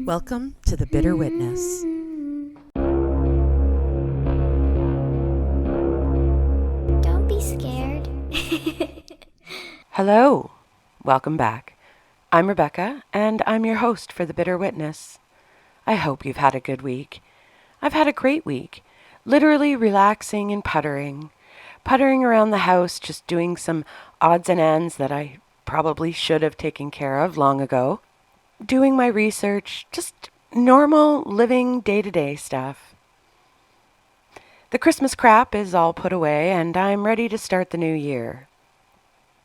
Welcome to The Bitter Witness. Don't be scared. Hello. Welcome back. I'm Rebecca, and I'm your host for The Bitter Witness. I hope you've had a good week. I've had a great week. Literally relaxing and puttering. Puttering around the house, just doing some odds and ends that I probably should have taken care of long ago. Doing my research, just normal living day-to-day stuff. The Christmas crap is all put away, and I'm ready to start the new year.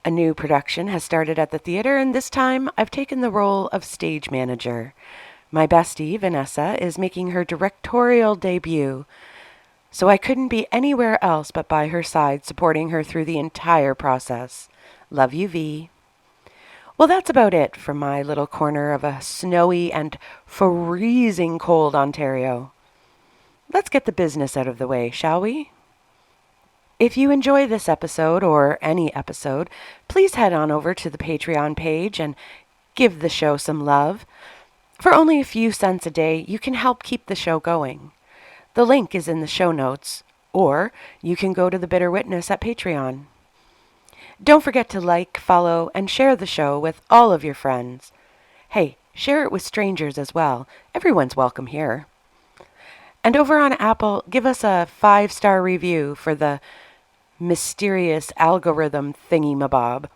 A new production has started at the theater, and this time I've taken the role of stage manager. My bestie, Vanessa, is making her directorial debut, so I couldn't be anywhere else but by her side, supporting her through the entire process. Love you, V. Well, that's about it from my little corner of a snowy and freezing cold Ontario. Let's get the business out of the way, shall we? If you enjoy this episode or any episode, please head on over to the Patreon page and give the show some love. For only a few cents a day, you can help keep the show going. The link is in the show notes, or you can go to The Bitter Witness at Patreon. Don't forget to like, follow, and share the show with all of your friends. Hey, share it with strangers as well. Everyone's welcome here. And over on Apple, give us a 5-star review for the mysterious algorithm thingy-mabob.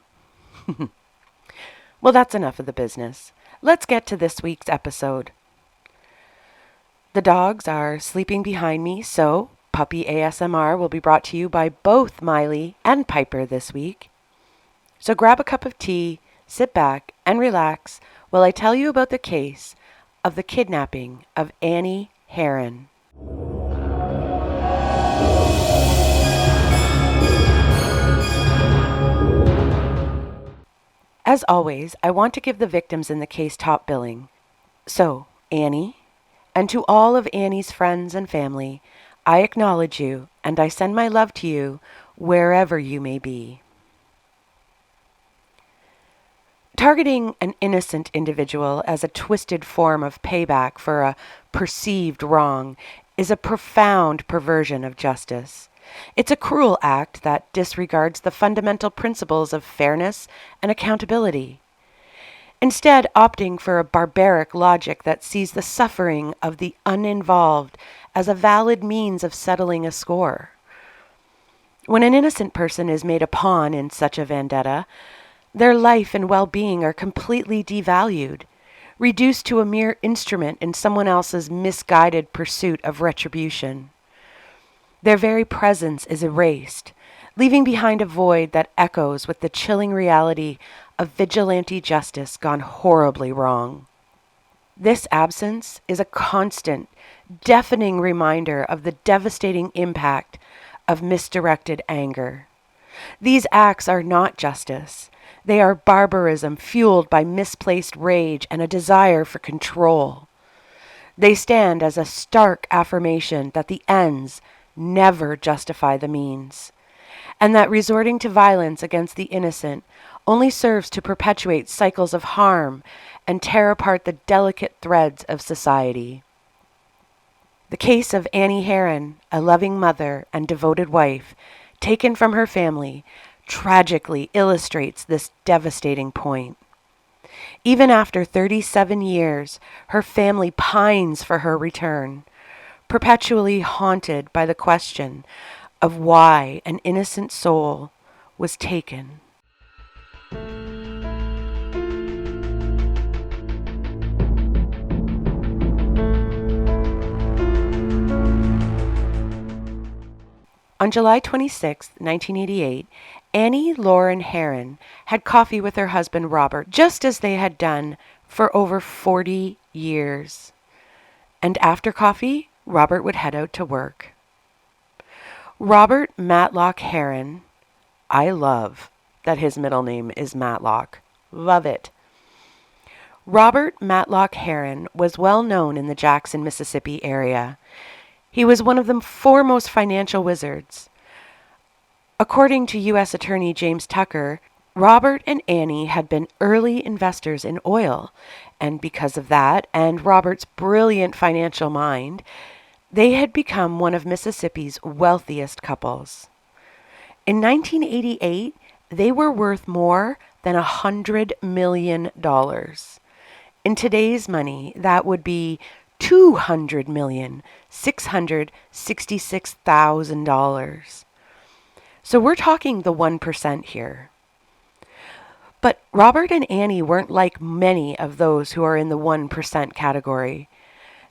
Well, that's enough of the business. Let's get to this week's episode. The dogs are sleeping behind me, so Puppy ASMR will be brought to you by both Miley and Piper this week. So grab a cup of tea, sit back, and relax while I tell you about the case of the kidnapping of Annie Hearin. As always, I want to give the victims in the case top billing. So, Annie, and to all of Annie's friends and family, I acknowledge you and I send my love to you wherever you may be. Targeting an innocent individual as a twisted form of payback for a perceived wrong is a profound perversion of justice. It's a cruel act that disregards the fundamental principles of fairness and accountability. Instead, opting for a barbaric logic that sees the suffering of the uninvolved as a valid means of settling a score. When an innocent person is made a pawn in such a vendetta, their life and well-being are completely devalued, reduced to a mere instrument in someone else's misguided pursuit of retribution. Their very presence is erased, leaving behind a void that echoes with the chilling reality of vigilante justice gone horribly wrong. This absence is a constant, deafening reminder of the devastating impact of misdirected anger. These acts are not justice. They are barbarism fueled by misplaced rage and a desire for control. They stand as a stark affirmation that the ends never justify the means, and that resorting to violence against the innocent only serves to perpetuate cycles of harm and tear apart the delicate threads of society. The case of Annie Hearin, a loving mother and devoted wife, taken from her family, tragically illustrates this devastating point. Even after 37 years, her family pines for her return, perpetually haunted by the question of why an innocent soul was taken. On July 26, 1988, Annie Lauren Hearin had coffee with her husband Robert, just as they had done for over 40 years. And after coffee, Robert would head out to work. Robert Matlock Hearin, I love that his middle name is Matlock. Love it. Robert Matlock Hearin was well known in the Jackson, Mississippi area. He was one of the foremost financial wizards. According to U.S. Attorney James Tucker, Robert and Annie had been early investors in oil, and because of that, and Robert's brilliant financial mind, they had become one of Mississippi's wealthiest couples. In 1988, they were worth more than $100 million. In today's money, that would be $200,666,000. So we're talking the 1% here. But Robert and Annie weren't like many of those who are in the 1% category.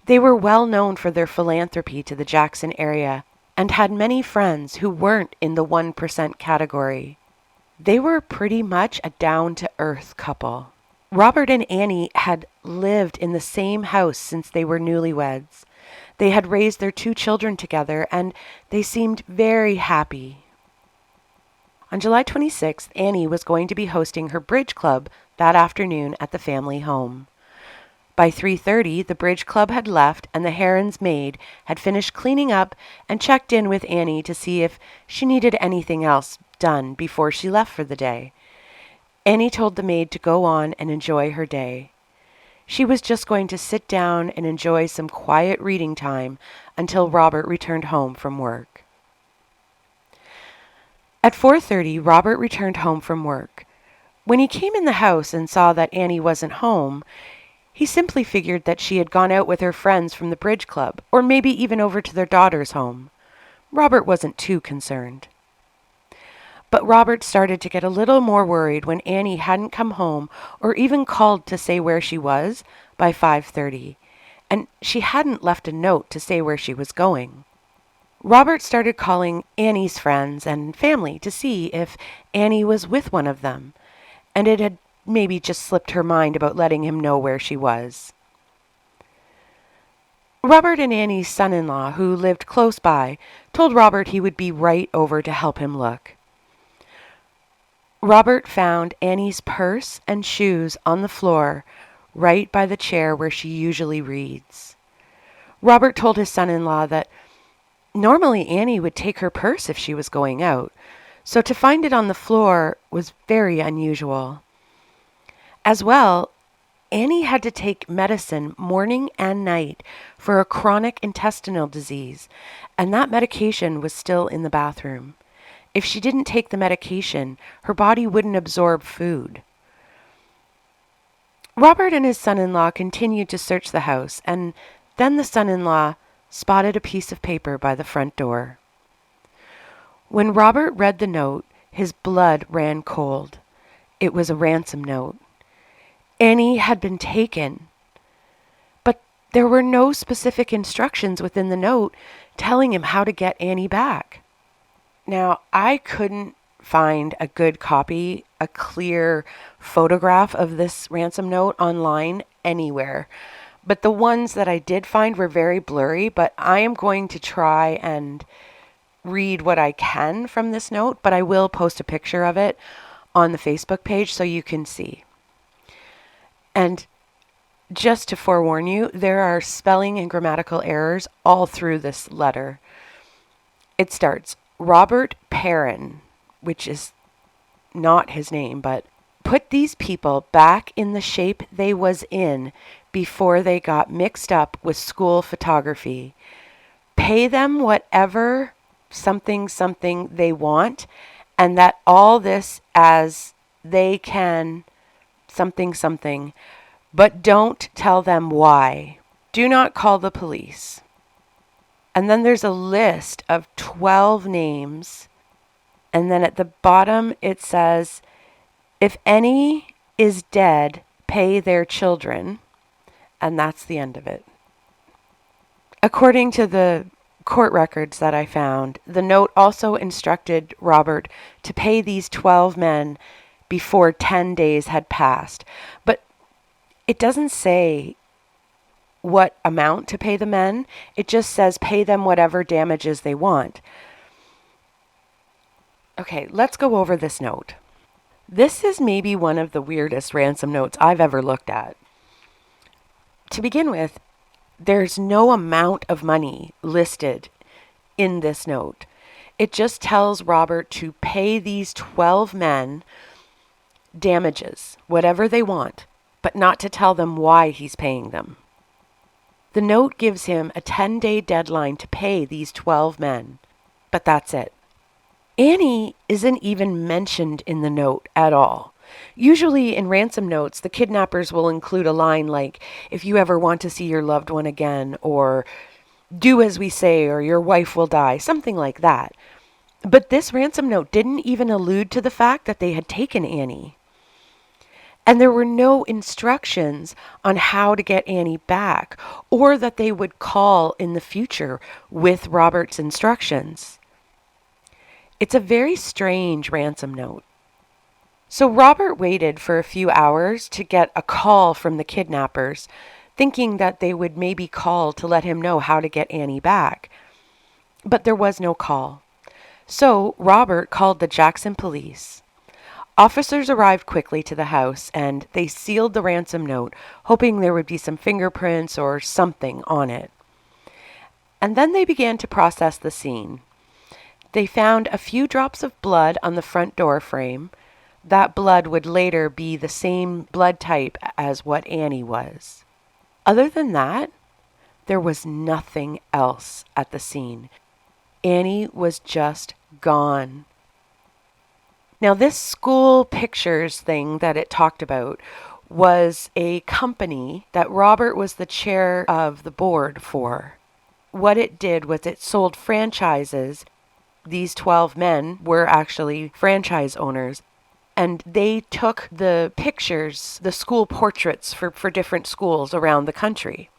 They were well known for their philanthropy to the Jackson area and had many friends who weren't in the 1% category. They were pretty much a down-to-earth couple. Robert and Annie had lived in the same house since they were newlyweds. They had raised their 2 children together, and they seemed very happy. On July 26th, Annie was going to be hosting her bridge club that afternoon at the family home. By 3:30, the bridge club had left, and the Hearin's maid had finished cleaning up and checked in with Annie to see if she needed anything else done before she left for the day. Annie told the maid to go on and enjoy her day. She was just going to sit down and enjoy some quiet reading time until Robert returned home from work. At 4:30, Robert returned home from work. When he came in the house and saw that Annie wasn't home, he simply figured that she had gone out with her friends from the bridge club, or maybe even over to their daughter's home. Robert wasn't too concerned. But Robert started to get a little more worried when Annie hadn't come home or even called to say where she was by 5:30, and she hadn't left a note to say where she was going. Robert started calling Annie's friends and family to see if Annie was with one of them, and it had maybe just slipped her mind about letting him know where she was. Robert and Annie's son-in-law, who lived close by, told Robert he would be right over to help him look. Robert found Annie's purse and shoes on the floor right by the chair where she usually reads. Robert told his son-in-law that normally Annie would take her purse if she was going out, so to find it on the floor was very unusual. As well, Annie had to take medicine morning and night for a chronic intestinal disease, and that medication was still in the bathroom. If she didn't take the medication, her body wouldn't absorb food. Robert and his son-in-law continued to search the house, and then the son-in-law spotted a piece of paper by the front door. When Robert read the note, his blood ran cold. It was a ransom note. Annie had been taken, but there were no specific instructions within the note telling him how to get Annie back. Now, I couldn't find a good copy, a clear photograph of this ransom note online anywhere. But the ones that I did find were very blurry, but I am going to try and read what I can from this note, but I will post a picture of it on the Facebook page so you can see. And just to forewarn you, there are spelling and grammatical errors all through this letter. It starts, Robert Perrin, which is not his name, but put these people back in the shape they was in before they got mixed up with school photography. Pay them whatever something they want, and that all this as they can something, but don't tell them why. Do not call the police. And then there's a list of 12 names, and then at the bottom it says, if any is dead, pay their children. And that's the end of it. According to the court records that I found, the note also instructed Robert to pay these 12 men before 10 days had passed. But it doesn't say what amount to pay the men. It just says pay them whatever damages they want. Okay, let's go over this note. This is maybe one of the weirdest ransom notes I've ever looked at. To begin with, there's no amount of money listed in this note. It just tells Robert to pay these 12 men damages, whatever they want, but not to tell them why he's paying them. The note gives him a 10-day deadline to pay these 12 men, but that's it. Annie isn't even mentioned in the note at all. Usually in ransom notes, the kidnappers will include a line like, "If you ever want to see your loved one again," or "Do as we say or your wife will die," something like that. But this ransom note didn't even allude to the fact that they had taken Annie. And there were no instructions on how to get Annie back, or that they would call in the future with Robert's instructions. It's a very strange ransom note. So Robert waited for a few hours to get a call from the kidnappers, thinking that they would maybe call to let him know how to get Annie back. But there was no call. So Robert called the Jackson police. Officers arrived quickly to the house, and they sealed the ransom note, hoping there would be some fingerprints or something on it. And then they began to process the scene. They found a few drops of blood on the front door frame. That blood would later be the same blood type as what Annie was. Other than that, there was nothing else at the scene. Annie was just gone. Now, this school pictures thing that it talked about was a company that Robert was the chair of the board for. What it did was it sold franchises. These 12 men were actually franchise owners, and they took the pictures, the school portraits for different schools around the country.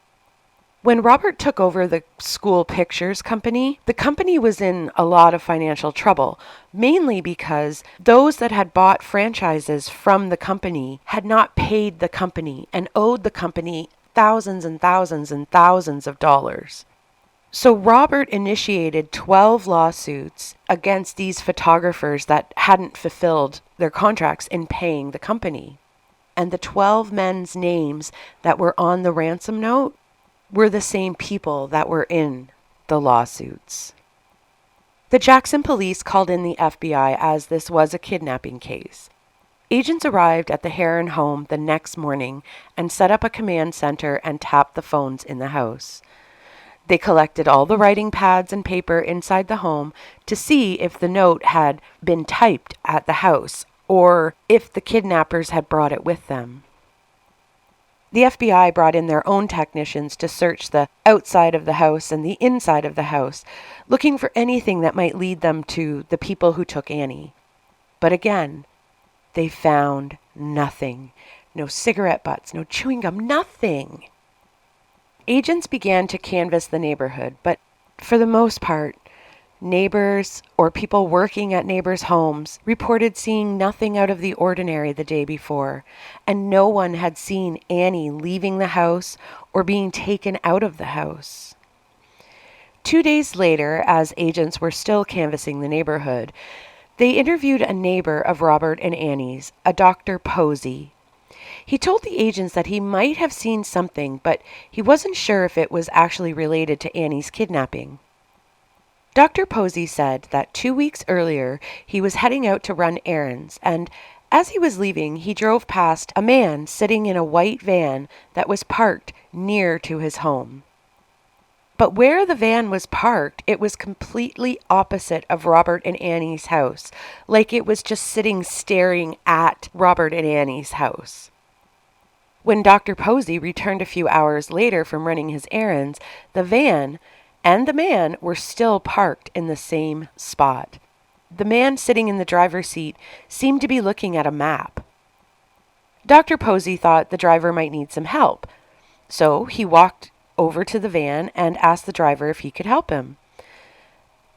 When Robert took over the school pictures company, the company was in a lot of financial trouble, mainly because those that had bought franchises from the company had not paid the company and owed the company thousands and thousands and thousands of dollars. So Robert initiated 12 lawsuits against these photographers that hadn't fulfilled their contracts in paying the company. And the 12 men's names that were on the ransom note were the same people that were in the lawsuits. The Jackson police called in the FBI as this was a kidnapping case. Agents arrived at the Hearin home the next morning and set up a command center and tapped the phones in the house. They collected all the writing pads and paper inside the home to see if the note had been typed at the house or if the kidnappers had brought it with them. The FBI brought in their own technicians to search the outside of the house and the inside of the house, looking for anything that might lead them to the people who took Annie. But again, they found nothing. No cigarette butts, no chewing gum, nothing. Agents began to canvass the neighborhood, but for the most part, neighbors or people working at neighbors' homes reported seeing nothing out of the ordinary the day before, and no one had seen Annie leaving the house or being taken out of the house. 2 days later, as agents were still canvassing the neighborhood, they interviewed a neighbor of Robert and Annie's, a Dr. Posey. He told the agents that he might have seen something, but he wasn't sure if it was actually related to Annie's kidnapping. Dr. Posey said that 2 weeks earlier he was heading out to run errands, and as he was leaving, he drove past a man sitting in a white van that was parked near to his home. But where the van was parked, it was completely opposite of Robert and Annie's house, like it was just sitting staring at Robert and Annie's house. When Dr. Posey returned a few hours later from running his errands, the van and the man were still parked in the same spot. The man sitting in the driver's seat seemed to be looking at a map. Dr. Posey thought the driver might need some help, so he walked over to the van and asked the driver if he could help him.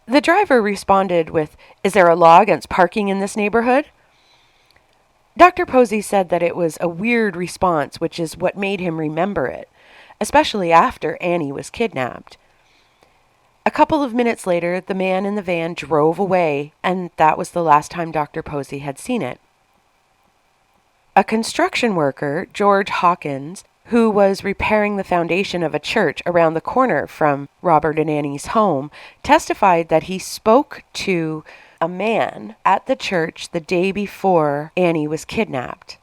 The driver responded with, "Is there a law against parking in this neighborhood?" Dr. Posey said that it was a weird response, which is what made him remember it, especially after Annie was kidnapped. A couple of minutes later, the man in the van drove away, and that was the last time Dr. Posey had seen it. A construction worker, George Hawkins, who was repairing the foundation of a church around the corner from Robert and Annie's home, testified that he spoke to a man at the church the day before Annie was kidnapped,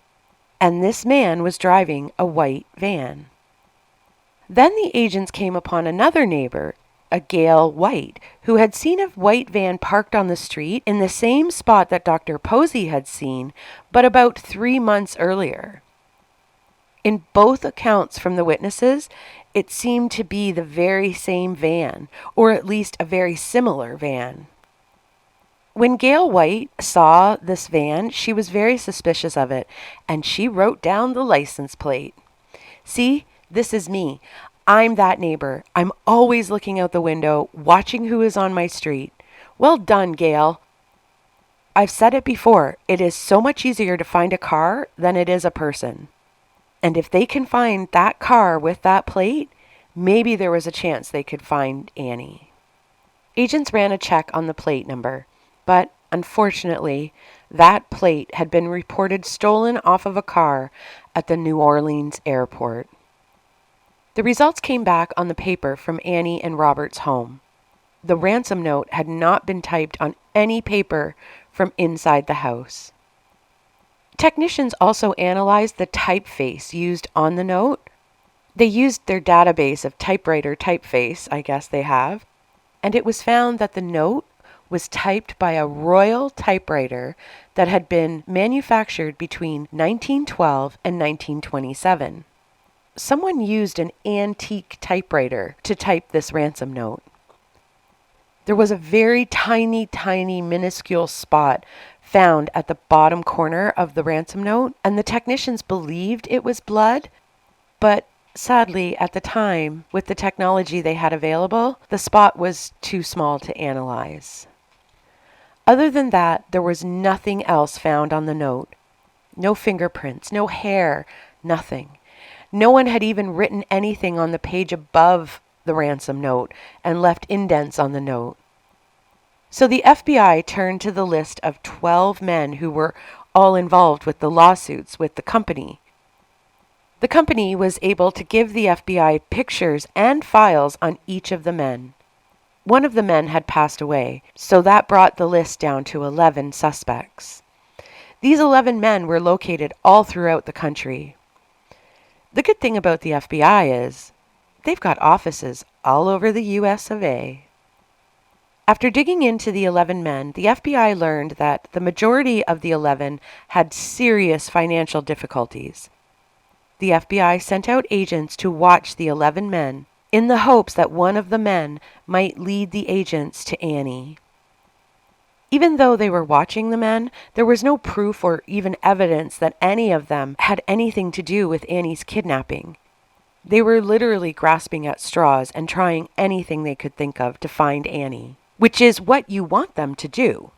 and this man was driving a white van. Then the agents came upon another neighbor, a Gail White, who had seen a white van parked on the street in the same spot that Dr. Posey had seen, but about 3 months earlier. In both accounts from the witnesses, it seemed to be the very same van, or at least a very similar van. When Gail White saw this van, she was very suspicious of it, and she wrote down the license plate. "See, this is me. I'm that neighbor. I'm always looking out the window, watching who is on my street. Well done, Gail. I've said it before, it is so much easier to find a car than it is a person. And if they can find that car with that plate, maybe there was a chance they could find Annie." Agents ran a check on the plate number, but unfortunately, that plate had been reported stolen off of a car at the New Orleans airport. The results came back on the paper from Annie and Robert's home. The ransom note had not been typed on any paper from inside the house. Technicians also analyzed the typeface used on the note. They used their database of typewriter typeface, I guess they have, and it was found that the note was typed by a Royal typewriter that had been manufactured between 1912 and 1927. Someone used an antique typewriter to type this ransom note. There was a very tiny, minuscule spot found at the bottom corner of the ransom note, and the technicians believed it was blood, but sadly, at the time, with the technology they had available, the spot was too small to analyze. Other than that, there was nothing else found on the note. No fingerprints, no hair, nothing. No one had even written anything on the page above the ransom note and left indents on the note. So the FBI turned to the list of 12 men who were all involved with the lawsuits with the company. The company was able to give the FBI pictures and files on each of the men. One of the men had passed away, so that brought the list down to 11 suspects. These 11 men were located all throughout the country. The good thing about the FBI is they've got offices all over the US of A. After digging into the 11 men, the FBI learned that the majority of the 11 had serious financial difficulties. The FBI sent out agents to watch the 11 men in the hopes that one of the men might lead the agents to Annie. Even though they were watching the men, there was no proof or even evidence that any of them had anything to do with Annie's kidnapping. They were literally grasping at straws and trying anything they could think of to find Annie, which is what you want them to do.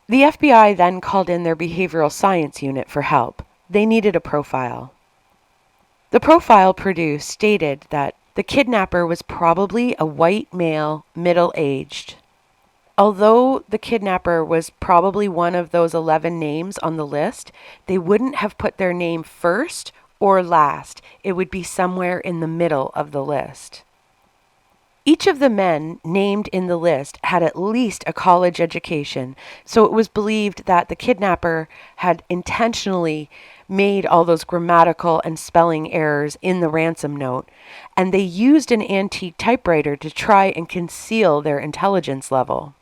The FBI then called in their behavioral science unit for help. They needed a profile. The profile produced stated that the kidnapper was probably a white male, middle-aged. Although the kidnapper was probably one of those 11 names on the list, they wouldn't have put their name first or last. It would be somewhere in the middle of the list. Each of the men named in the list had at least a college education, so it was believed that the kidnapper had intentionally made all those grammatical and spelling errors in the ransom note, and they used an antique typewriter to try and conceal their intelligence level.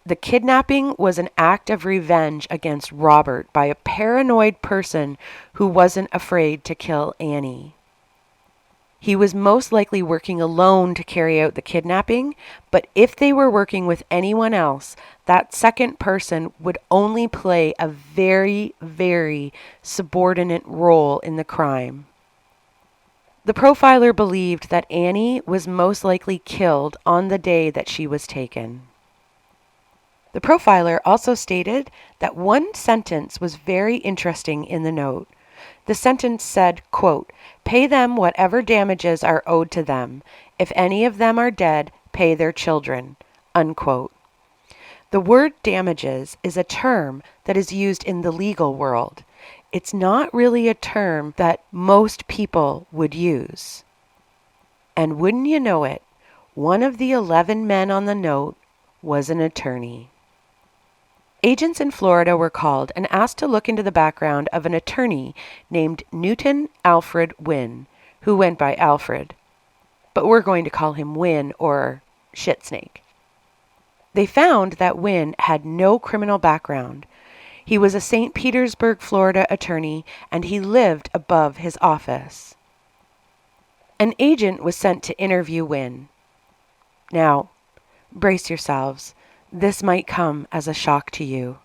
The kidnapping was an act of revenge against Robert by a paranoid person who wasn't afraid to kill Annie. He was most likely working alone to carry out the kidnapping, but if they were working with anyone else, that second person would only play a very, very subordinate role in the crime. The profiler believed that Annie was most likely killed on the day that she was taken. The profiler also stated that one sentence was very interesting in the note. The sentence said, quote, "Pay them whatever damages are owed to them. If any of them are dead, pay their children," unquote. The word damages is a term that is used in the legal world. It's not really a term that most people would use. And wouldn't you know it, one of the 11 men on the note was an attorney. Agents in Florida were called and asked to look into the background of an attorney named Newton Alfred Wynn, who went by Alfred. But we're going to call him Wynn or Shitsnake. They found that Wynn had no criminal background. He was a St. Petersburg, Florida attorney, and he lived above his office. An agent was sent to interview Wynn. Now, brace yourselves. This might come as a shock to you.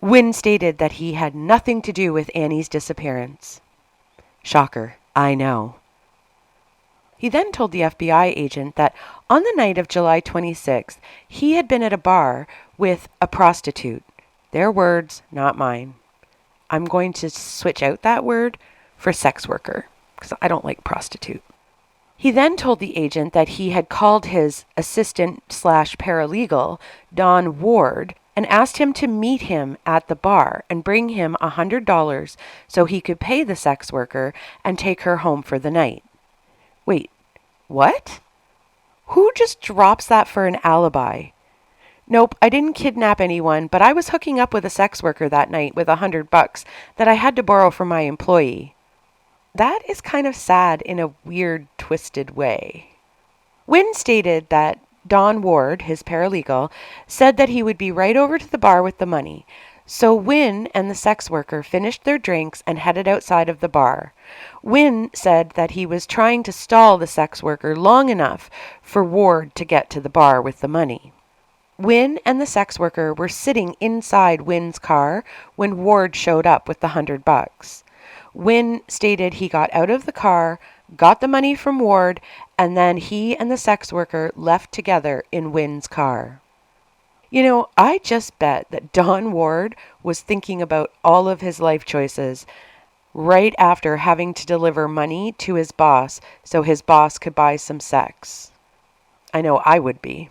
Wynn stated that he had nothing to do with Annie's disappearance. Shocker, I know. He then told the FBI agent that on the night of July 26th, he had been at a bar with a prostitute. Their words, not mine. I'm going to switch out that word for sex worker, because I don't like prostitute. He then told the agent that he had called his assistant/paralegal, Don Ward, and asked him to meet him at the bar and bring him $100 so he could pay the sex worker and take her home for the night. Wait, what? Who just drops that for an alibi? Nope, I didn't kidnap anyone, but I was hooking up with a sex worker that night with $100 that I had to borrow from my employee. That is kind of sad in a weird, twisted way. Wynn stated that Don Ward, his paralegal, said that he would be right over to the bar with the money. So Wynn and the sex worker finished their drinks and headed outside of the bar. Wynn said that he was trying to stall the sex worker long enough for Ward to get to the bar with the money. Wynn and the sex worker were sitting inside Wynn's car when Ward showed up with the $100. Wynn stated he got out of the car, got the money from Ward, and then he and the sex worker left together in Wynn's car. You know, I just bet that Don Ward was thinking about all of his life choices right after having to deliver money to his boss so his boss could buy some sex. I know I would be.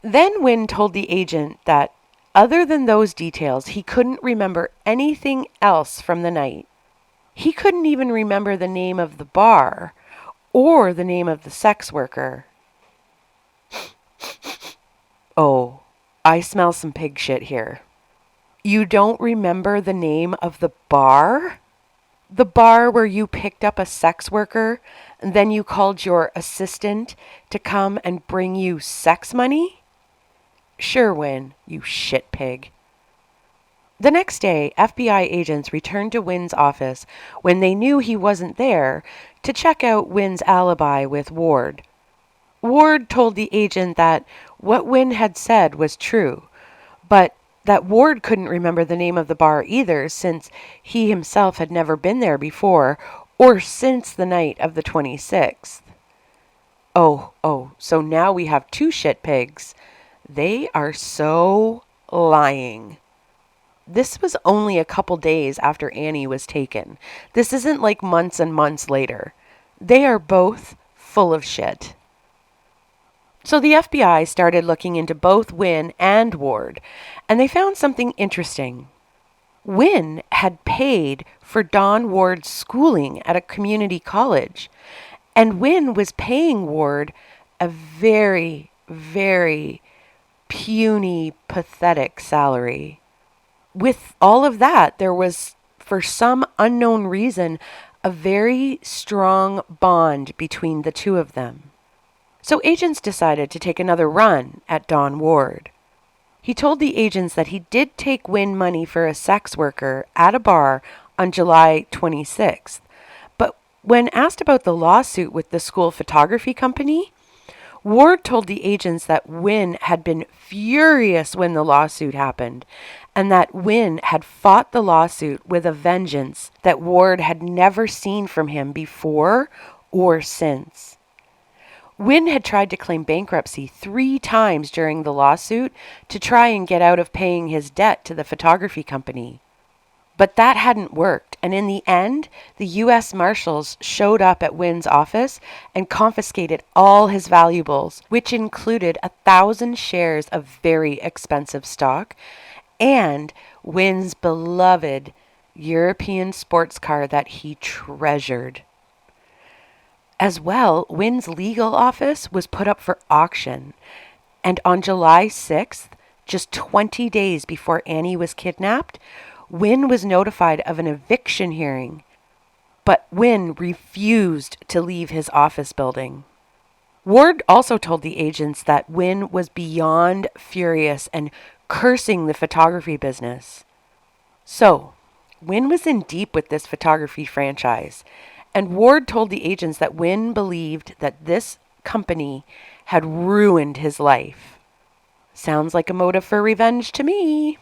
Then Wynn told the agent that other than those details, he couldn't remember anything else from the night. He couldn't even remember the name of the bar or the name of the sex worker. Oh, I smell some pig shit here. You don't remember the name of the bar? The bar where you picked up a sex worker and then you called your assistant to come and bring you sex money? Sure, Wynn, you shit pig. The next day, FBI agents returned to Wynn's office when they knew he wasn't there to check out Wynn's alibi with Ward. Ward told the agent that what Wynn had said was true, but that Ward couldn't remember the name of the bar either since he himself had never been there before or since the night of the 26th. Oh, so now we have two shit pigs. They are so lying. This was only a couple days after Annie was taken. This isn't like months and months later. They are both full of shit. So the FBI started looking into both Wynn and Ward, and they found something interesting. Wynn had paid for Don Ward's schooling at a community college, and Wynn was paying Ward a very, very puny, pathetic salary. With all of that, there was, for some unknown reason, a very strong bond between the two of them. So agents decided to take another run at Don Ward. He told the agents that he did take Wynn money for a sex worker at a bar on July 26th. But when asked about the lawsuit with the school photography company, Ward told the agents that Wynn had been furious when the lawsuit happened, and that Wynn had fought the lawsuit with a vengeance that Ward had never seen from him before or since. Wynn had tried to claim bankruptcy 3 times during the lawsuit to try and get out of paying his debt to the photography company. But that hadn't worked, and in the end, the U.S. Marshals showed up at Wynn's office and confiscated all his valuables, which included 1,000 shares of very expensive stock and Wynn's beloved European sports car that he treasured. As well, Wynn's legal office was put up for auction, And on July 6th, just 20 days before Annie was kidnapped, Wynne was notified of an eviction hearing, but Wynne refused to leave his office building. Ward also told the agents that Wynne was beyond furious and cursing the photography business. So, Wynne was in deep with this photography franchise, and Ward told the agents that Wynne believed that this company had ruined his life. Sounds like a motive for revenge to me.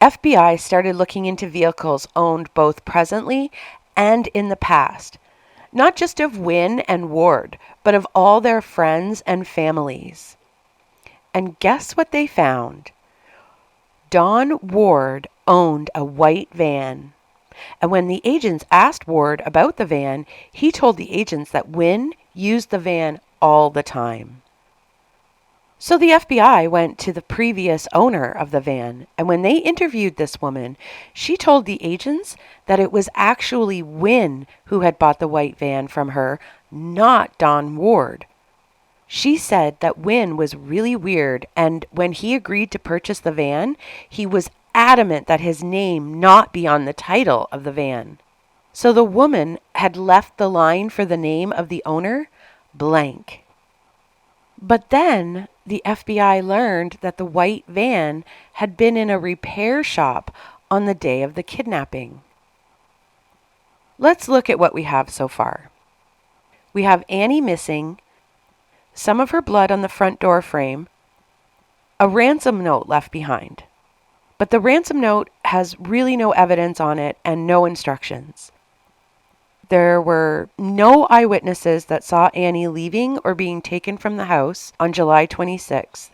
FBI started looking into vehicles owned both presently and in the past, not just of Wynne and Ward, but of all their friends and families. And guess what they found? Don Ward owned a white van. And when the agents asked Ward about the van, he told the agents that Wynne used the van all the time. So the FBI went to the previous owner of the van, and when they interviewed this woman, she told the agents that it was actually Wynne who had bought the white van from her, not Don Ward. She said that Wynne was really weird, and when he agreed to purchase the van, he was adamant that his name not be on the title of the van. So the woman had left the line for the name of the owner blank. But then the FBI learned that the white van had been in a repair shop on the day of the kidnapping. Let's look at what we have so far. We have Annie missing, some of her blood on the front door frame, a ransom note left behind. But the ransom note has really no evidence on it and no instructions. There were no eyewitnesses that saw Annie leaving or being taken from the house on July 26th.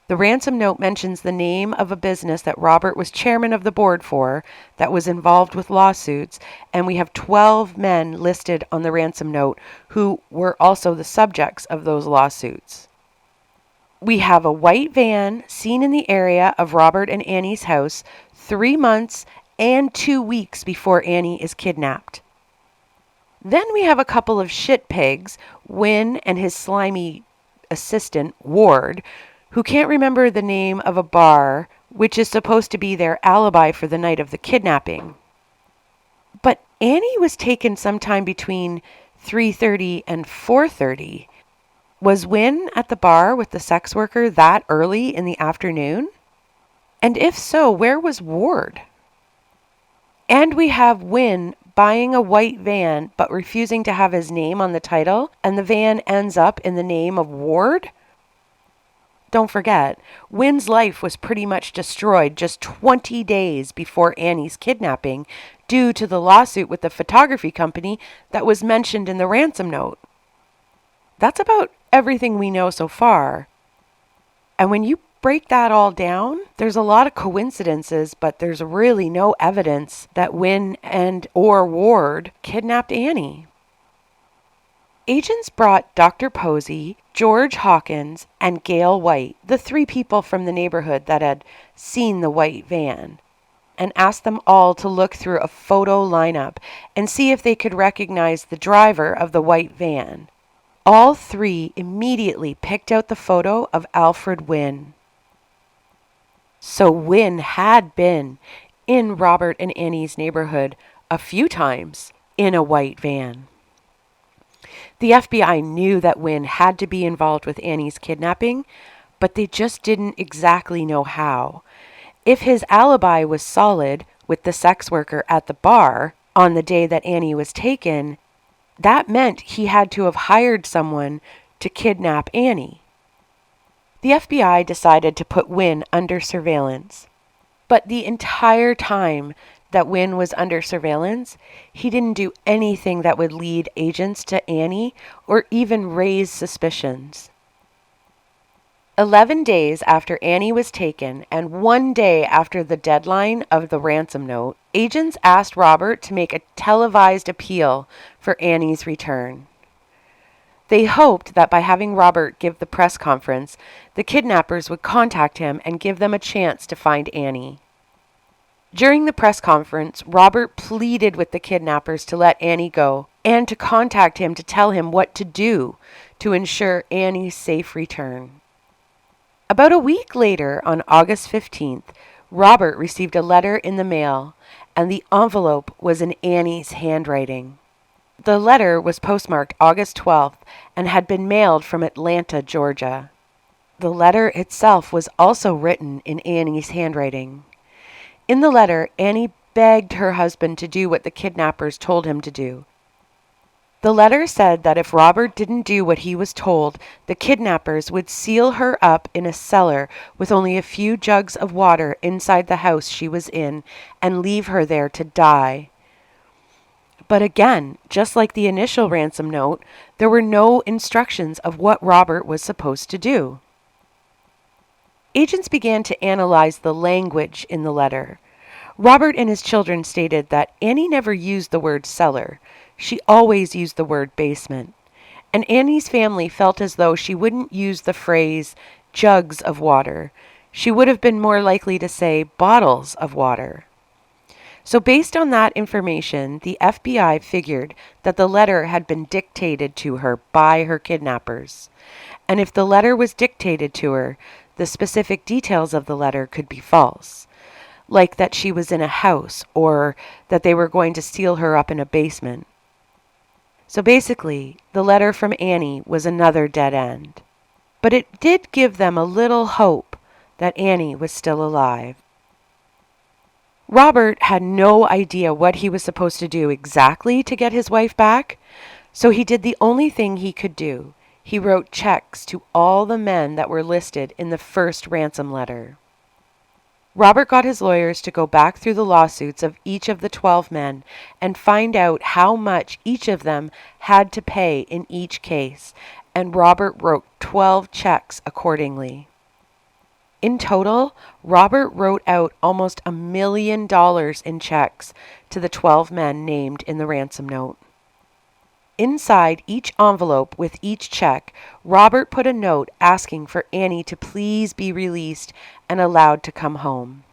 The ransom note mentions the name of a business that Robert was chairman of the board for that was involved with lawsuits, and we have 12 men listed on the ransom note who were also the subjects of those lawsuits. We have a white van seen in the area of Robert and Annie's house 3 months and 2 weeks before Annie is kidnapped. Then we have a couple of shit pigs, Wynne and his slimy assistant, Ward, who can't remember the name of a bar, which is supposed to be their alibi for the night of the kidnapping. But Annie was taken sometime between 3:30 and 4:30. Was Wynne at the bar with the sex worker that early in the afternoon? And if so, where was Ward? And we have Wynne buying a white van but refusing to have his name on the title, and the van ends up in the name of Ward? Don't forget, Wynne's life was pretty much destroyed just 20 days before Annie's kidnapping due to the lawsuit with the photography company that was mentioned in the ransom note. That's about everything we know so far. And when you break that all down, there's a lot of coincidences, but there's really no evidence that Wynne and or Ward kidnapped Annie. Agents brought Dr. Posey, George Hawkins, and Gail White, the 3 people from the neighborhood that had seen the white van, and asked them all to look through a photo lineup and see if they could recognize the driver of the white van. All 3 immediately picked out the photo of Alfred Wynne. So Wynne had been in Robert and Annie's neighborhood a few times in a white van. The FBI knew that Wynne had to be involved with Annie's kidnapping, but they just didn't exactly know how. If his alibi was solid with the sex worker at the bar on the day that Annie was taken, that meant he had to have hired someone to kidnap Annie. The FBI decided to put Wynne under surveillance. But the entire time that Wynne was under surveillance, he didn't do anything that would lead agents to Annie or even raise suspicions. 11 days after Annie was taken and 1 day after the deadline of the ransom note, agents asked Robert to make a televised appeal for Annie's return. They hoped that by having Robert give the press conference, the kidnappers would contact him and give them a chance to find Annie. During the press conference, Robert pleaded with the kidnappers to let Annie go and to contact him to tell him what to do to ensure Annie's safe return. About a week later, on August 15th, Robert received a letter in the mail, and the envelope was in Annie's handwriting. The letter was postmarked August 12th and had been mailed from Atlanta, Georgia. The letter itself was also written in Annie's handwriting. In the letter, Annie begged her husband to do what the kidnappers told him to do. The letter said that if Robert didn't do what he was told, the kidnappers would seal her up in a cellar with only a few jugs of water inside the house she was in and leave her there to die. But again, just like the initial ransom note, there were no instructions of what Robert was supposed to do. Agents began to analyze the language in the letter. Robert and his children stated that Annie never used the word cellar. She always used the word basement. And Annie's family felt as though she wouldn't use the phrase jugs of water. She would have been more likely to say bottles of water. So based on that information, the FBI figured that the letter had been dictated to her by her kidnappers. And if the letter was dictated to her, the specific details of the letter could be false, like that she was in a house or that they were going to seal her up in a basement. So basically, the letter from Annie was another dead end. But it did give them a little hope that Annie was still alive. Robert had no idea what he was supposed to do exactly to get his wife back, so he did the only thing he could do. He wrote checks to all the men that were listed in the first ransom letter. Robert got his lawyers to go back through the lawsuits of each of the 12 men and find out how much each of them had to pay in each case, and Robert wrote 12 checks accordingly. In total, Robert wrote out almost $1 million in checks to the 12 men named in the ransom note. Inside each envelope with each check, Robert put a note asking for Annie to please be released and allowed to come home.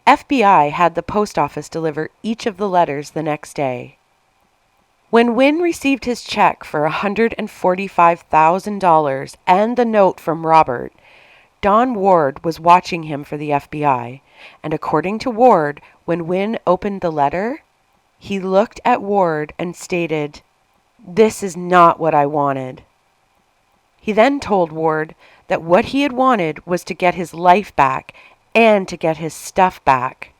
FBI had the post office deliver each of the letters the next day. When Wynn received his check for $145,000 and the note from Robert, Don Ward was watching him for the FBI, and according to Ward, when Wynn opened the letter, he looked at Ward and stated, "This is not what I wanted." He then told Ward that what he had wanted was to get his life back and to get his stuff back.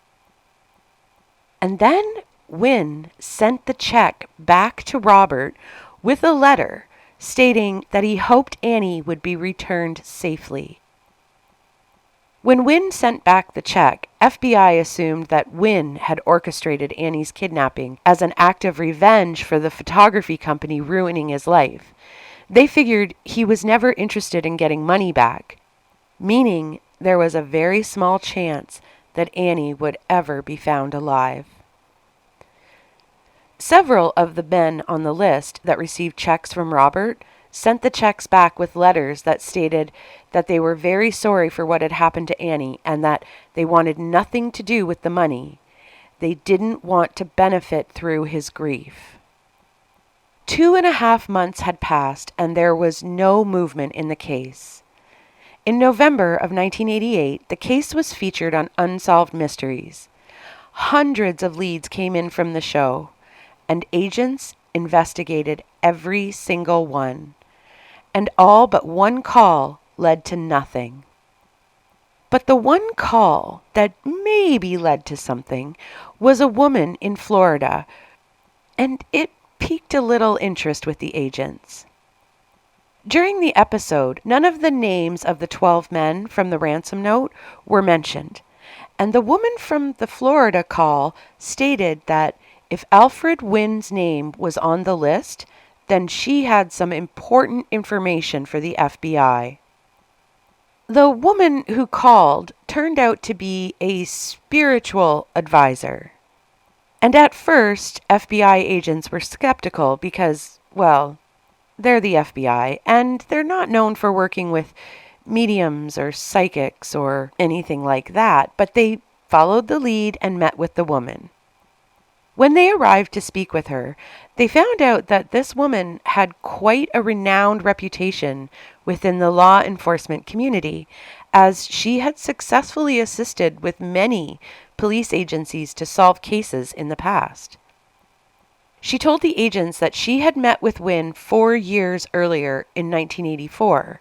And then Wynn sent the check back to Robert with a letter stating that he hoped Annie would be returned safely. When Wynn sent back the check, FBI assumed that Wynn had orchestrated Annie's kidnapping as an act of revenge for the photography company ruining his life. They figured he was never interested in getting money back, meaning there was a very small chance that Annie would ever be found alive. Several of the men on the list that received checks from Robert sent the checks back with letters that stated that they were very sorry for what had happened to Annie and that they wanted nothing to do with the money. They didn't want to benefit through his grief. 2.5 months had passed and there was no movement in the case. In November of 1988, the case was featured on Unsolved Mysteries. Hundreds of leads came in from the show, and agents investigated every single one. And all but one call led to nothing. But the one call that maybe led to something was a woman in Florida, and it piqued a little interest with the agents. During the episode, none of the names of the 12 men from the ransom note were mentioned, and the woman from the Florida call stated that if Alfred Wynn's name was on the list, then she had some important information for the FBI. The woman who called turned out to be a spiritual advisor. And at first, FBI agents were skeptical because, well, they're the FBI, and they're not known for working with mediums or psychics or anything like that, but they followed the lead and met with the woman. When they arrived to speak with her, they found out that this woman had quite a renowned reputation within the law enforcement community, as she had successfully assisted with many police agencies to solve cases in the past. She told the agents that she had met with Wynne 4 years earlier in 1984.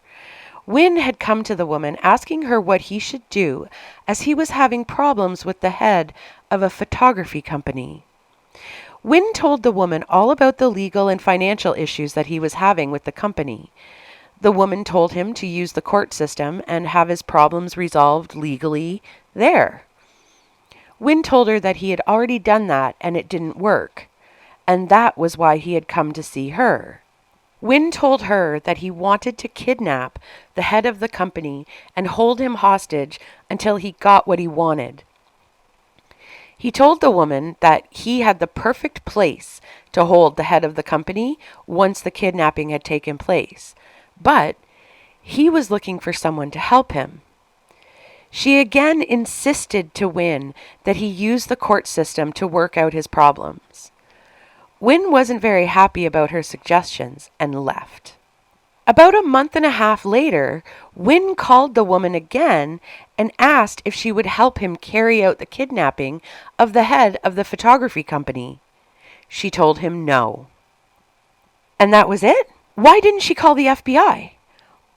Wynne had come to the woman asking her what he should do, as he was having problems with the head of a photography company. Wynne told the woman all about the legal and financial issues that he was having with the company. The woman told him to use the court system and have his problems resolved legally there. Wynne told her that he had already done that and it didn't work, and that was why he had come to see her. Wynne told her that he wanted to kidnap the head of the company and hold him hostage until he got what he wanted. He told the woman that he had the perfect place to hold the head of the company once the kidnapping had taken place, but he was looking for someone to help him. She again insisted to Wynne that he use the court system to work out his problems. Wynne wasn't very happy about her suggestions and left. About a month and a half later, Wynne called the woman again and asked if she would help him carry out the kidnapping of the head of the photography company. She told him no. And that was it? Why didn't she call the FBI?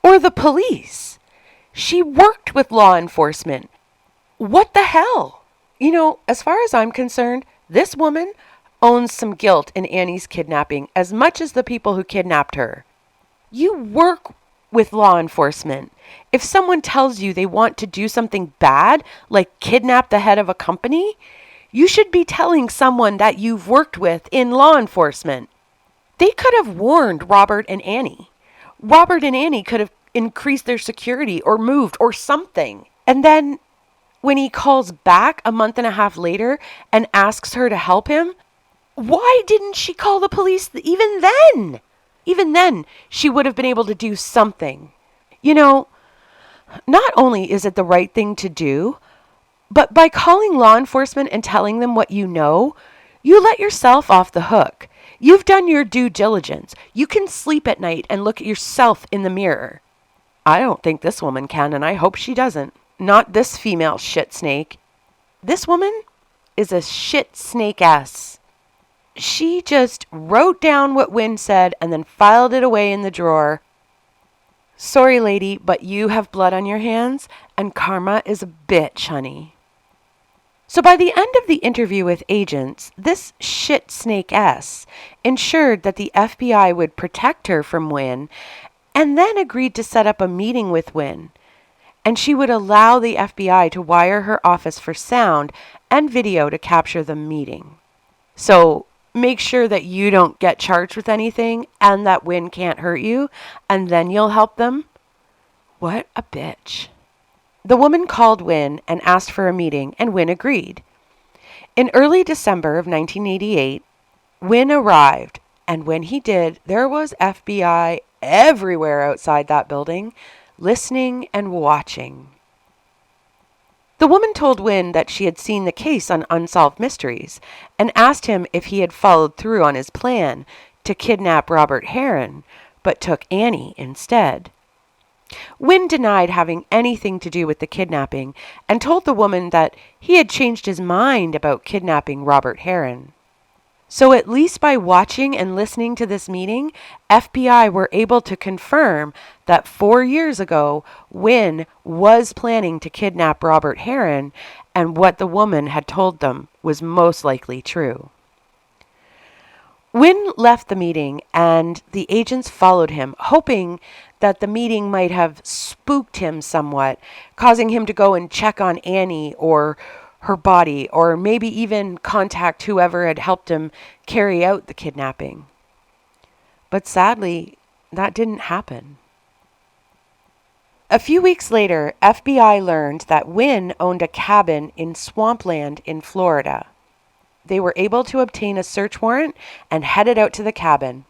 Or the police? She worked with law enforcement. What the hell? As far as I'm concerned, this woman owns some guilt in Annie's kidnapping as much as the people who kidnapped her. You work with law enforcement. If someone tells you they want to do something bad, like kidnap the head of a company, you should be telling someone that you've worked with in law enforcement. They could have warned Robert and Annie. Robert and Annie could have increased their security or moved or something. And then when he calls back a month and a half later and asks her to help him, why didn't she call the police even then? Even then, she would have been able to do something. Not only is it the right thing to do, but by calling law enforcement and telling them what you know, you let yourself off the hook. You've done your due diligence. You can sleep at night and look at yourself in the mirror. I don't think this woman can, and I hope she doesn't. Not this female shit snake. This woman is a shit snake-ass. She just wrote down what Wynne said and then filed it away in the drawer. Sorry, lady, but you have blood on your hands, and karma is a bitch, honey. So by the end of the interview with agents, this shit snake S ensured that the FBI would protect her from Wynne, and then agreed to set up a meeting with Wynne. And she would allow the FBI to wire her office for sound and video to capture the meeting. So make sure that you don't get charged with anything and that Wynne can't hurt you, and then you'll help them. What a bitch. The woman called Wynne and asked for a meeting, and Wynne agreed. In early December of 1988, Wynne arrived, and when he did, there was FBI everywhere outside that building, listening and watching. The woman told Wynne that she had seen the case on Unsolved Mysteries and asked him if he had followed through on his plan to kidnap Robert Hearin, but took Annie instead. Wynne denied having anything to do with the kidnapping and told the woman that he had changed his mind about kidnapping Robert Hearin. So at least by watching and listening to this meeting, FBI were able to confirm that 4 years ago, Wynne was planning to kidnap Robert Hearin, and what the woman had told them was most likely true. Wynne left the meeting, and the agents followed him, hoping that the meeting might have spooked him somewhat, causing him to go and check on Annie or her body, or maybe even contact whoever had helped him carry out the kidnapping. But sadly, that didn't happen. A few weeks later, FBI learned that Wynne owned a cabin in swampland in Florida. They were able to obtain a search warrant and headed out to the cabin.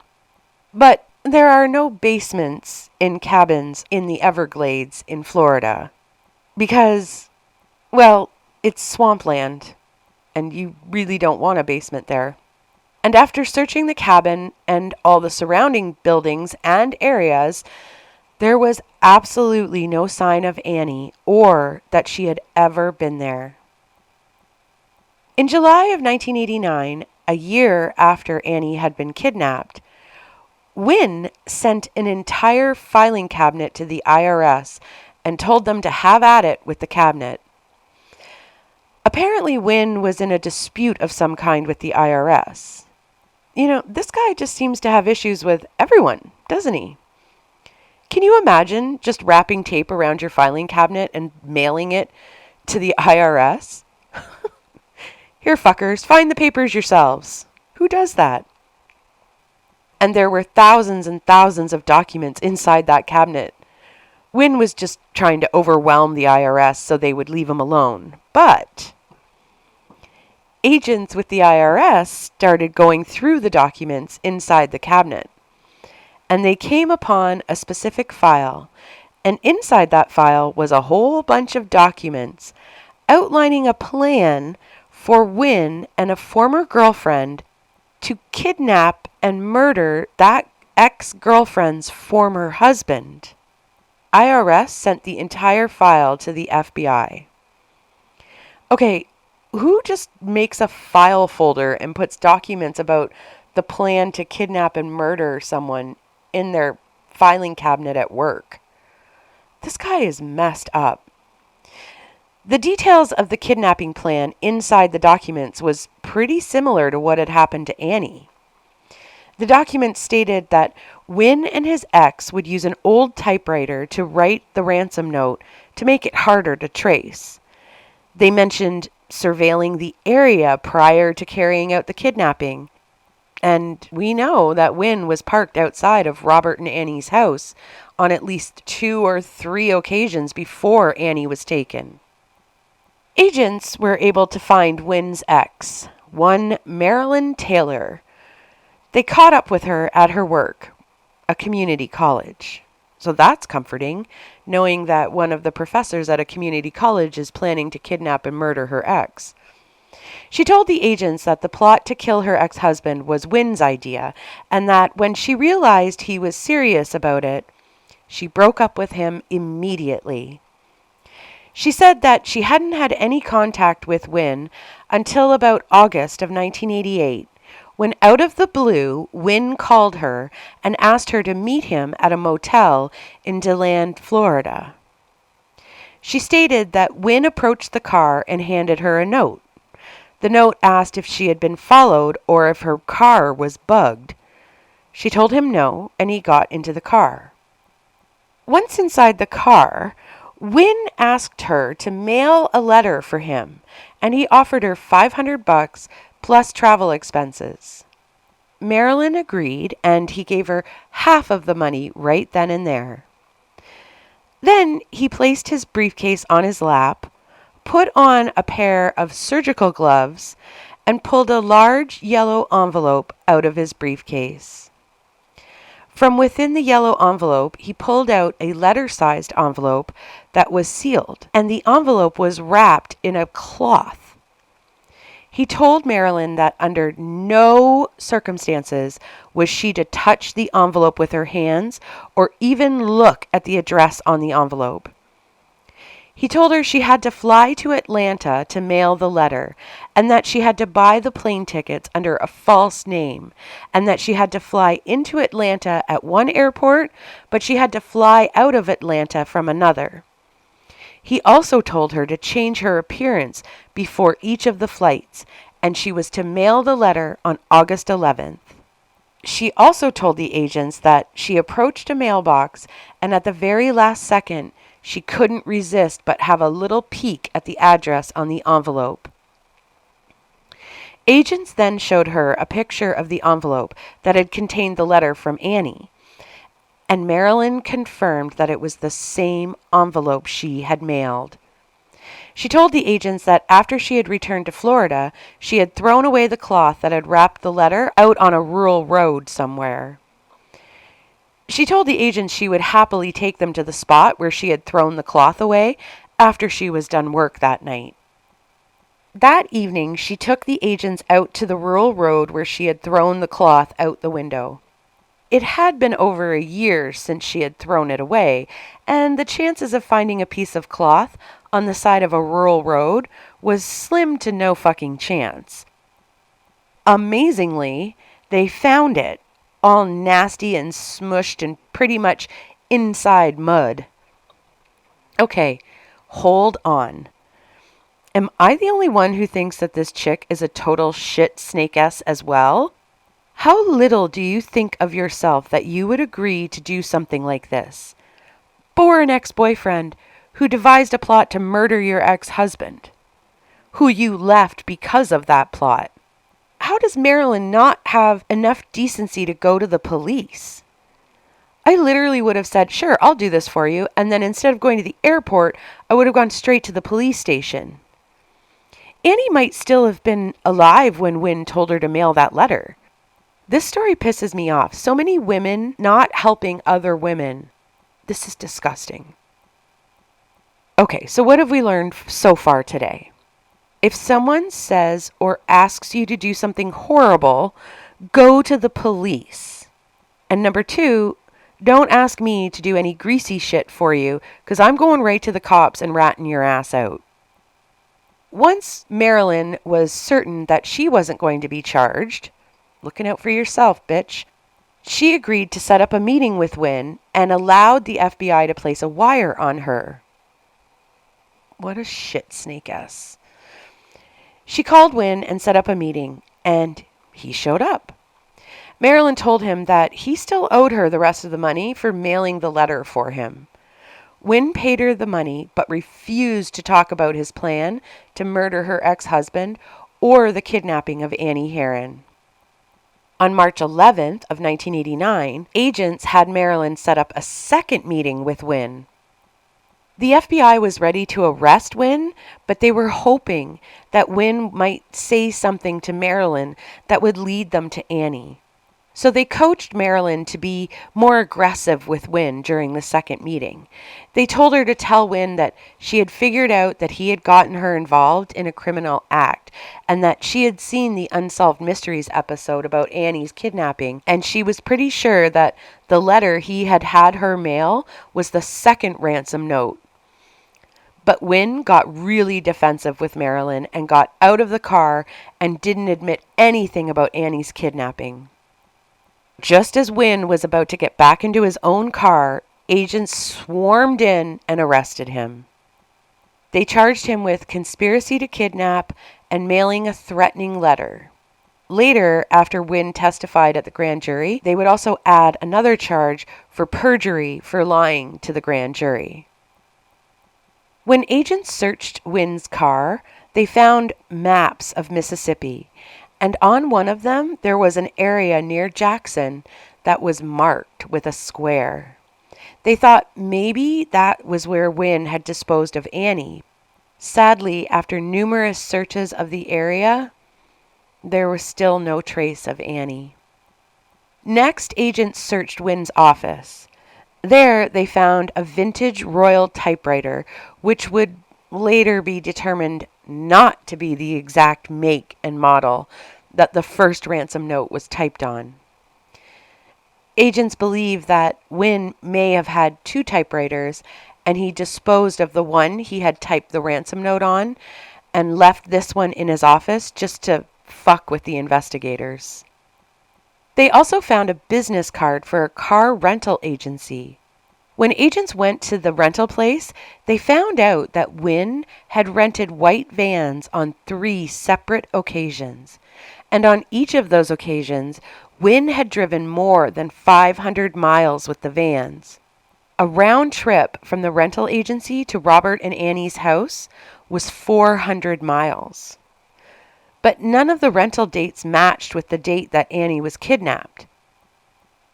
But there are no basements in cabins in the Everglades in Florida because, well, it's swampland. and you really don't want a basement there. And after searching the cabin and all the surrounding buildings and areas, there was absolutely no sign of Annie or that she had ever been there. In July of 1989, a year after Annie had been kidnapped, Wynne sent an entire filing cabinet to the IRS and told them to have at it with the cabinet. Apparently, Wynne was in a dispute of some kind with the IRS. This guy just seems to have issues with everyone, doesn't he? Can you imagine just wrapping tape around your filing cabinet and mailing it to the IRS? Here, fuckers, find the papers yourselves. Who does that? And there were thousands and thousands of documents inside that cabinet. Wynne was just trying to overwhelm the IRS so they would leave him alone. But agents with the IRS started going through the documents inside the cabinet. And they came upon a specific file. And inside that file was a whole bunch of documents outlining a plan for Wynne and a former girlfriend to kidnap and murder that ex-girlfriend's former husband. IRS sent the entire file to the FBI. Okay, who just makes a file folder and puts documents about the plan to kidnap and murder someone in their filing cabinet at work? This guy is messed up. The details of the kidnapping plan inside the documents was pretty similar to what had happened to Annie. The documents stated that Wynne and his ex would use an old typewriter to write the ransom note to make it harder to trace. They mentioned surveilling the area prior to carrying out the kidnapping. And we know that Wynne was parked outside of Robert and Annie's house on at least 2 or 3 occasions before Annie was taken. Agents were able to find Wynne's ex, one Marilyn Taylor. They caught up with her at her work, a community college. So that's comforting, knowing that one of the professors at a community college is planning to kidnap and murder her ex. She told the agents that the plot to kill her ex-husband was Wynne's idea, and that when she realized he was serious about it, she broke up with him immediately. She said that she hadn't had any contact with Wynne until about August of 1988, when out of the blue, Wynne called her and asked her to meet him at a motel in DeLand, Florida. She stated that Wynne approached the car and handed her a note. The note asked if she had been followed or if her car was bugged. She told him no, and he got into the car. Once inside the car, Wynne asked her to mail a letter for him, and he offered her $500 plus travel expenses. Marilyn agreed, and he gave her half of the money right then and there. Then he placed his briefcase on his lap, put on a pair of surgical gloves, and pulled a large yellow envelope out of his briefcase. From within the yellow envelope, he pulled out a letter-sized envelope that was sealed, and the envelope was wrapped in a cloth. He told Marilyn that under no circumstances was she to touch the envelope with her hands or even look at the address on the envelope. He told her she had to fly to Atlanta to mail the letter, and that she had to buy the plane tickets under a false name, and that she had to fly into Atlanta at one airport, but she had to fly out of Atlanta from another. He also told her to change her appearance before each of the flights, and she was to mail the letter on August 11th. She also told the agents that she approached a mailbox, and at the very last second, she couldn't resist but have a little peek at the address on the envelope. Agents then showed her a picture of the envelope that had contained the letter from Annie, and Marilyn confirmed that it was the same envelope she had mailed. She told the agents that after she had returned to Florida, she had thrown away the cloth that had wrapped the letter out on a rural road somewhere. She told the agents she would happily take them to the spot where she had thrown the cloth away after she was done work that night. That evening, she took the agents out to the rural road where she had thrown the cloth out the window. It had been over a year since she had thrown it away, and the chances of finding a piece of cloth on the side of a rural road was slim to no fucking chance. Amazingly, they found it, all nasty and smushed and pretty much inside mud. Okay, hold on. Am I the only one who thinks that this chick is a total shit snake-ass as well? How little do you think of yourself that you would agree to do something like this? For an ex-boyfriend who devised a plot to murder your ex-husband, who you left because of that plot. How does Marilyn not have enough decency to go to the police? I literally would have said, sure, I'll do this for you, and then instead of going to the airport, I would have gone straight to the police station. Annie might still have been alive when Wynne told her to mail that letter. This story pisses me off. So many women not helping other women. This is disgusting. Okay, so what have we learned so far today? If someone says or asks you to do something horrible, go to the police. And number 2, don't ask me to do any greasy shit for you, because I'm going right to the cops and ratting your ass out. Once Marilyn was certain that she wasn't going to be charged, looking out for yourself, bitch, she agreed to set up a meeting with Wynne and allowed the FBI to place a wire on her. What a shit snake-ass. She called Wynne and set up a meeting, and he showed up. Marilyn told him that he still owed her the rest of the money for mailing the letter for him. Wynne paid her the money, but refused to talk about his plan to murder her ex-husband or the kidnapping of Annie Hearin. On March 11th of 1989, agents had Marilyn set up a second meeting with Wynne. The FBI was ready to arrest Wynne, but they were hoping that Wynne might say something to Marilyn that would lead them to Annie. So they coached Marilyn to be more aggressive with Wynne during the second meeting. They told her to tell Wynne that she had figured out that he had gotten her involved in a criminal act and that she had seen the Unsolved Mysteries episode about Annie's kidnapping, and she was pretty sure that the letter he had her mail was the second ransom note. But Wynne got really defensive with Marilyn and got out of the car and didn't admit anything about Annie's kidnapping. Just as Wynne was about to get back into his own car, agents swarmed in and arrested him. They charged him with conspiracy to kidnap and mailing a threatening letter. Later, after Wynne testified at the grand jury, they would also add another charge for perjury for lying to the grand jury. When agents searched Wynne's car, they found maps of Mississippi, and on one of them there was an area near Jackson that was marked with a square. They thought maybe that was where Wynne had disposed of Annie. Sadly, after numerous searches of the area, there was still no trace of Annie. Next, agents searched Wynne's office. There, they found a vintage Royal typewriter, which would later be determined not to be the exact make and model that the first ransom note was typed on. Agents believe that Wynne may have had 2 typewriters, and he disposed of the one he had typed the ransom note on and left this one in his office just to fuck with the investigators. They also found a business card for a car rental agency. When agents went to the rental place, they found out that Wynne had rented white vans on 3 separate occasions. And on each of those occasions, Wynne had driven more than 500 miles with the vans. A round trip from the rental agency to Robert and Annie's house was 400 miles. But none of the rental dates matched with the date that Annie was kidnapped.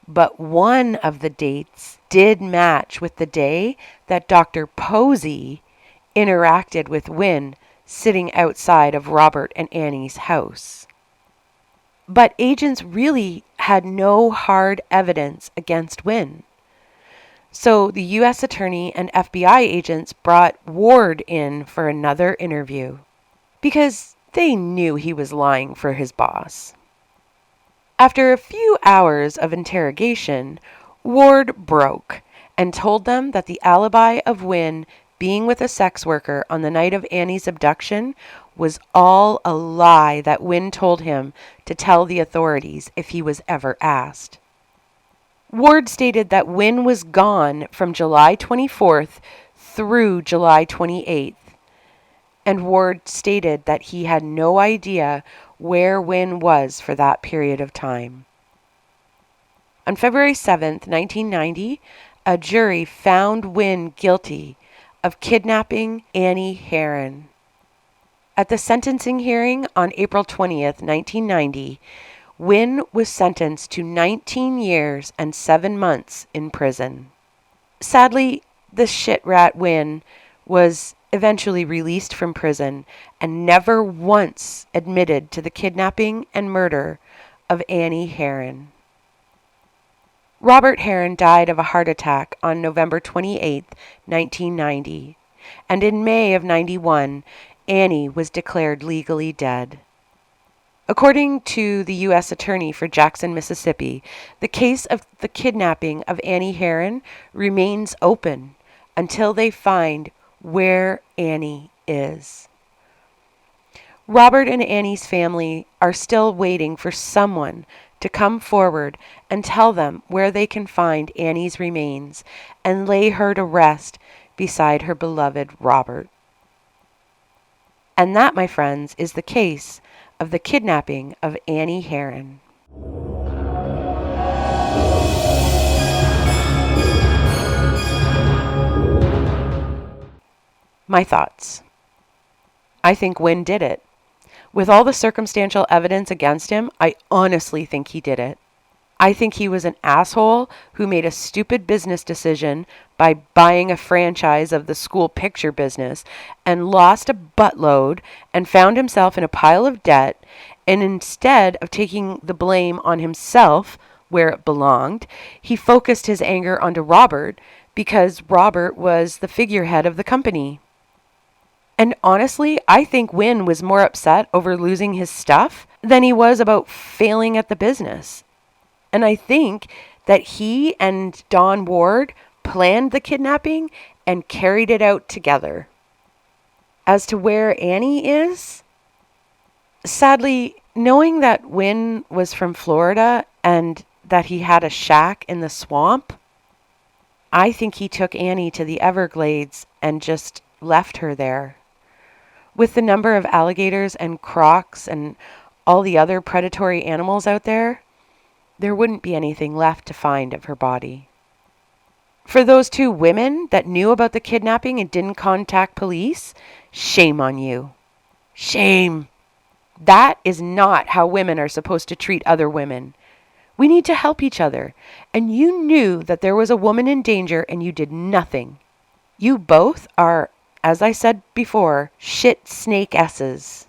But one of the dates did match with the day that Dr. Posey interacted with Wynne sitting outside of Robert and Annie's house. But agents really had no hard evidence against Wynne. So the U.S. Attorney and FBI agents brought Ward in for another interview. because they knew he was lying for his boss. After a few hours of interrogation, Ward broke and told them that the alibi of Wynne being with a sex worker on the night of Annie's abduction was all a lie that Wynne told him to tell the authorities if he was ever asked. Ward stated that Wynne was gone from July 24th through July 28th, and Ward stated that he had no idea where Wynne was for that period of time. On February 7th, 1990, a jury found Wynne guilty of kidnapping Annie Hearin. At the sentencing hearing on April 20th, 1990, Wynne was sentenced to 19 years and 7 months in prison. Sadly, the shit rat Wynne was eventually released from prison and never once admitted to the kidnapping and murder of Annie Hearin. Robert Hearin died of a heart attack on November 28, 1990, and in May of 91, Annie was declared legally dead. According to the U.S. Attorney for Jackson, Mississippi, the case of the kidnapping of Annie Hearin remains open until they find where Annie is. Robert and Annie's family are still waiting for someone to come forward and tell them where they can find Annie's remains and lay her to rest beside her beloved Robert. And that, my friends, is the case of the kidnapping of Annie Hearin. My thoughts. I think Wynne did it. With all the circumstantial evidence against him, I honestly think he did it. I think he was an asshole who made a stupid business decision by buying a franchise of the school picture business and lost a buttload and found himself in a pile of debt, and instead of taking the blame on himself where it belonged, he focused his anger onto Robert because Robert was the figurehead of the company. And honestly, I think Wynne was more upset over losing his stuff than he was about failing at the business. And I think that he and Don Ward planned the kidnapping and carried it out together. As to where Annie is, sadly, knowing that Wynne was from Florida and that he had a shack in the swamp, I think he took Annie to the Everglades and just left her there. With the number of alligators and crocs and all the other predatory animals out there, there wouldn't be anything left to find of her body. For those two women that knew about the kidnapping and didn't contact police, shame on you. Shame. That is not how women are supposed to treat other women. We need to help each other. And you knew that there was a woman in danger and you did nothing. You both are, as I said before, shit snake S's.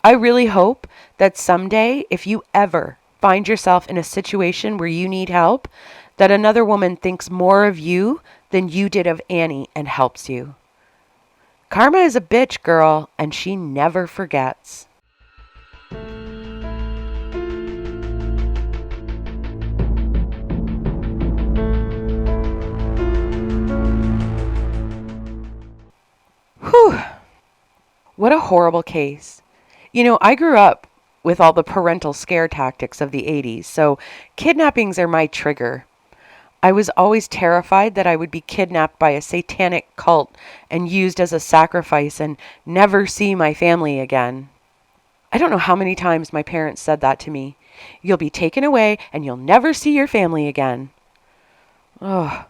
I really hope that someday, if you ever find yourself in a situation where you need help, that another woman thinks more of you than you did of Annie and helps you. Karma is a bitch, girl, and she never forgets. Whew. What a horrible case. You know, I grew up with all the parental scare tactics of the 80s, so kidnappings are my trigger. I was always terrified that I would be kidnapped by a satanic cult and used as a sacrifice and never see my family again. I don't know how many times my parents said that to me. You'll be taken away and you'll never see your family again. Oh.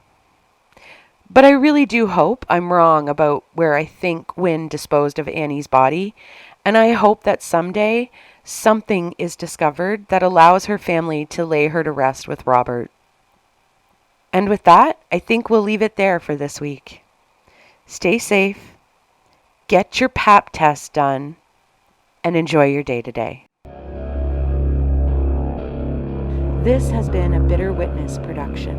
But I really do hope I'm wrong about where I think Wynne disposed of Annie's body, and I hope that someday something is discovered that allows her family to lay her to rest with Robert. And with that, I think we'll leave it there for this week. Stay safe, get your pap test done, and enjoy your day today. This has been a Bitter Witness production.